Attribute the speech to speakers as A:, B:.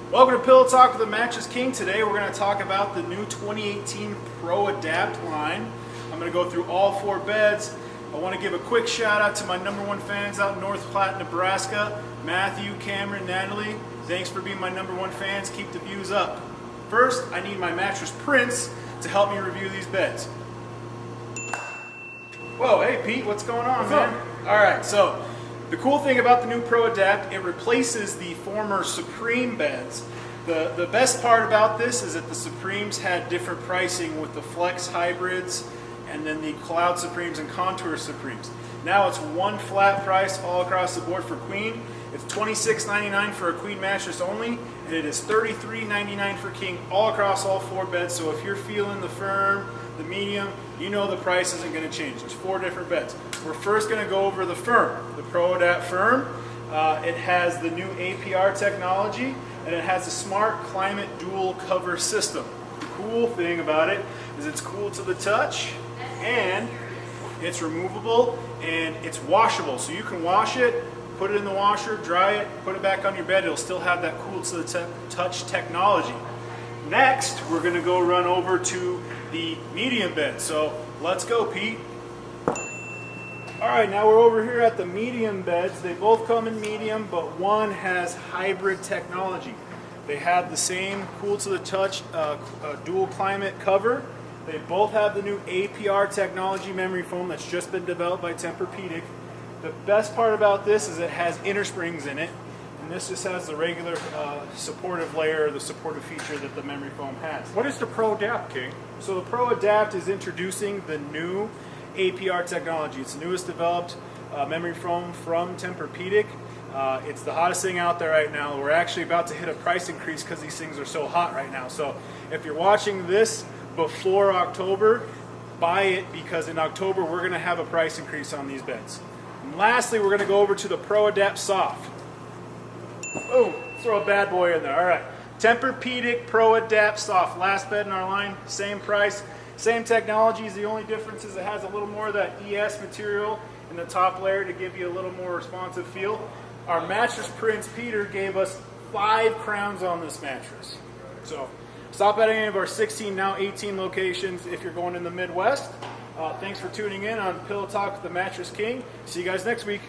A: Welcome to Pillow Talk with the Mattress King. Today we're going to talk about the new 2018 Pro Adapt line. I'm going to go through all 4 beds. I want to give a quick shout out to my #1 fans out in North Platte, Nebraska. Matthew, Cameron, Natalie. Thanks for being my #1 fans. Keep the views up. First, I need my mattress prince to help me review these beds. Whoa, hey Pete, what's going on, man? Alright, so the cool thing about the new Pro Adapt, it replaces the former Supreme beds. The best part about this is that the Supremes had different pricing with the Flex Hybrids and then the Cloud Supremes and Contour Supremes. Now it's one flat price all across the board for Queen. It's $26.99 for a Queen mattress only, and it is $33.99 for King all across all 4 beds. So if you're feeling the firm, the medium, you know the price isn't going to change. There's 4 different beds. We're first going to go over the firm, the Pro Adapt firm. It has the new APR technology, and it has a smart climate dual cover system. The cool thing about it is it's cool to the touch, and it's removable, and it's washable. So you can wash it, put it in the washer, dry it, put it back on your bed. It'll still have that cool to the touch technology. Next, we're going to go run over to the medium bed. So let's go, Pete. Alright, now we're over here at the medium beds. They both come in medium, but one has hybrid technology. They have the same cool to the touch dual climate cover. They both have the new APR technology memory foam that's just been developed by Tempur-Pedic. The best part about this is it has inner springs in it, and this just has the regular supportive layer, the supportive feature that the memory foam has.
B: What is the Pro Adapt, King?
A: So the Pro Adapt is introducing the new APR technology. It's the newest developed memory foam from Tempur-Pedic. It's the hottest thing out there right now. We're actually about to hit a price increase because these things are so hot right now. So if you're watching this before October, buy it, because in October we're going to have a price increase on these beds. And lastly, we're going to go over to the Pro Adapt Soft. Boom, throw a bad boy in there. All right, Tempur-Pedic Pro Adapt Soft, last bed in our line, same price, same technologies. The only difference is it has a little more of that ES material in the top layer to give you a little more responsive feel. Our mattress prince Peter gave us 5 crowns on this mattress. So stop at any of our 16, now 18 locations if you're going in the Midwest. Thanks for tuning in on Pillow Talk with the Mattress King. See you guys next week.